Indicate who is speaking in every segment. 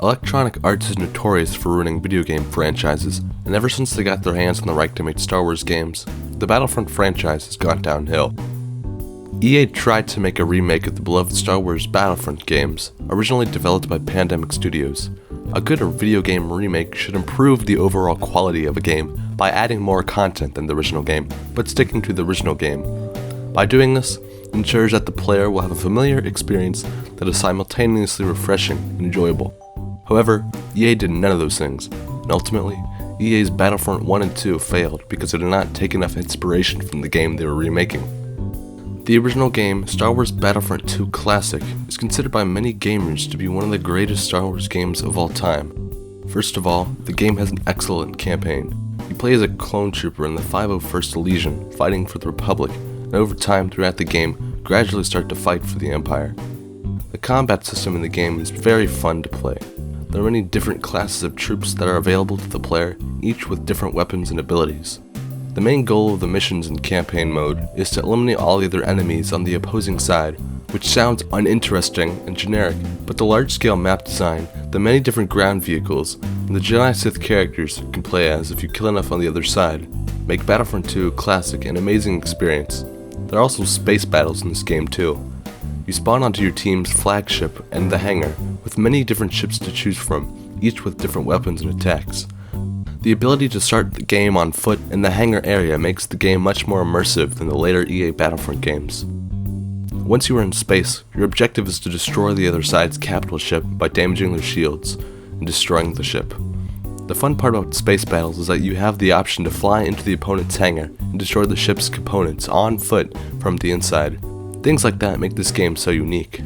Speaker 1: Electronic Arts is notorious for ruining video game franchises, and ever since they got their hands on the right to make Star Wars games, the Battlefront franchise has gone downhill. EA tried to make a remake of the beloved Star Wars Battlefront games, originally developed by Pandemic Studios. A good video game remake should improve the overall quality of a game by adding more content than the original game, but sticking to the original game. By doing this, it ensures that the player will have a familiar experience that is simultaneously refreshing and enjoyable. However, EA did none of those things, and ultimately, EA's Battlefront 1 and 2 failed because it did not take enough inspiration from the game they were remaking. The original game, Star Wars Battlefront 2 Classic, is considered by many gamers to be one of the greatest Star Wars games of all time. First of all, the game has an excellent campaign. You play as a clone trooper in the 501st Legion, fighting for the Republic, and over time throughout the game, gradually start to fight for the Empire. The combat system in the game is very fun to play. There are many different classes of troops that are available to the player, each with different weapons and abilities. The main goal of the missions in campaign mode is to eliminate all the other enemies on the opposing side, which sounds uninteresting and generic, but the large-scale map design, the many different ground vehicles, and the Jedi Sith characters you can play as if you kill enough on the other side, make Battlefront 2 Classic an amazing experience. There are also space battles in this game too. You spawn onto your team's flagship and the hangar, with many different ships to choose from, each with different weapons and attacks. The ability to start the game on foot in the hangar area makes the game much more immersive than the later EA Battlefront games. Once you are in space, your objective is to destroy the other side's capital ship by damaging their shields and destroying the ship. The fun part about space battles is that you have the option to fly into the opponent's hangar and destroy the ship's components on foot from the inside. Things like that make this game so unique.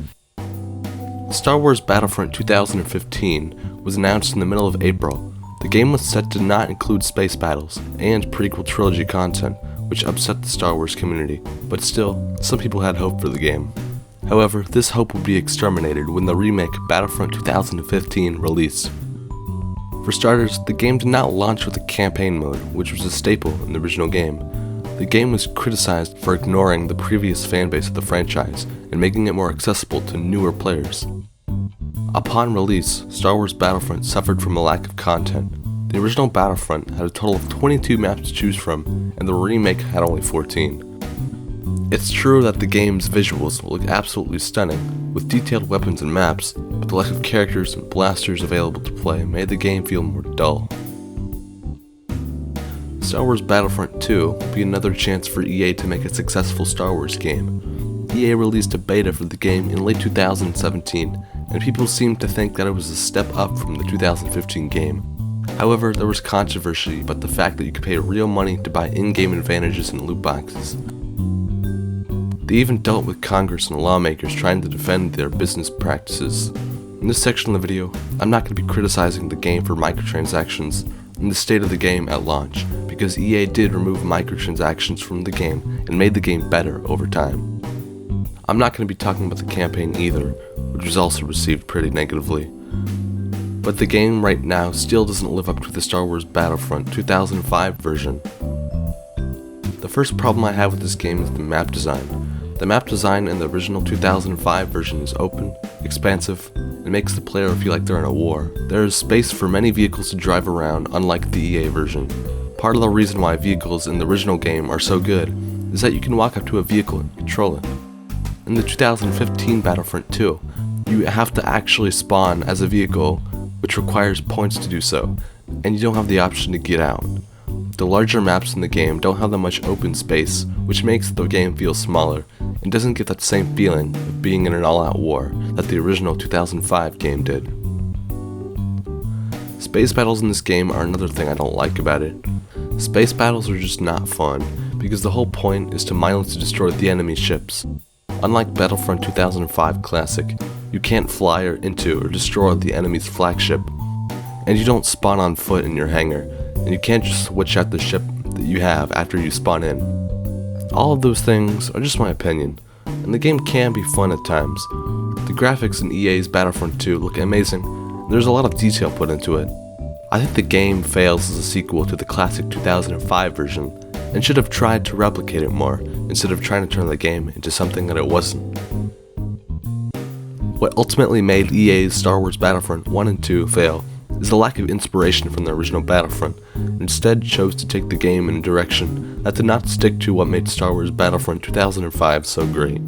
Speaker 1: Star Wars Battlefront 2015 was announced in the middle of April. The game was set to not include space battles and prequel trilogy content, which upset the Star Wars community, but still, some people had hope for the game. However, this hope would be exterminated when the remake Battlefront 2015 released. For starters, the game did not launch with a campaign mode, which was a staple in the original game. The game was criticized for ignoring the previous fanbase of the franchise and making it more accessible to newer players. Upon release, Star Wars Battlefront suffered from a lack of content. The original Battlefront had a total of 22 maps to choose from, and the remake had only 14. It's true that the game's visuals look absolutely stunning, with detailed weapons and maps, but the lack of characters and blasters available to play made the game feel more dull. Star Wars Battlefront 2 will be another chance for EA to make a successful Star Wars game. EA released a beta for the game in late 2017, and people seemed to think that it was a step up from the 2015 game. However, there was controversy about the fact that you could pay real money to buy in-game advantages and loot boxes. They even dealt with Congress and lawmakers trying to defend their business practices. In this section of the video, I'm not going to be criticizing the game for microtransactions and the state of the game at launch, because EA did remove microtransactions from the game and made the game better over time. I'm not going to be talking about the campaign either, which was also received pretty negatively. But the game right now still doesn't live up to the Star Wars Battlefront 2005 version. The first problem I have with this game is the map design. The map design in the original 2005 version is open, expansive, and makes the player feel like they're in a war. There is space for many vehicles to drive around, unlike the EA version. Part of the reason why vehicles in the original game are so good is that you can walk up to a vehicle and control it. In the 2015 Battlefront 2, you have to actually spawn as a vehicle, which requires points to do so, and you don't have the option to get out. The larger maps in the game don't have that much open space, which makes the game feel smaller, and doesn't get that same feeling of being in an all-out war that the original 2005 game did. Space battles in this game are another thing I don't like about it. Space battles are just not fun, because the whole point is to mindlessly destroy the enemy ships. Unlike Battlefront 2005 Classic, you can't fly or into or destroy the enemy's flagship, and you don't spawn on foot in your hangar, and you can't just switch out the ship that you have after you spawn in. All of those things are just my opinion, and the game can be fun at times. The graphics in EA's Battlefront 2 look amazing, and there's a lot of detail put into it. I think the game fails as a sequel to the classic 2005 version, and should have tried to replicate it more, instead of trying to turn the game into something that it wasn't. What ultimately made EA's Star Wars Battlefront 1 and 2 fail is the lack of inspiration from the original Battlefront, and instead chose to take the game in a direction that did not stick to what made Star Wars Battlefront 2005 so great.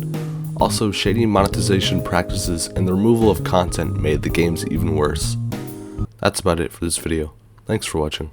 Speaker 1: Also, shady monetization practices and the removal of content made the games even worse. That's about it for this video. Thanks for watching.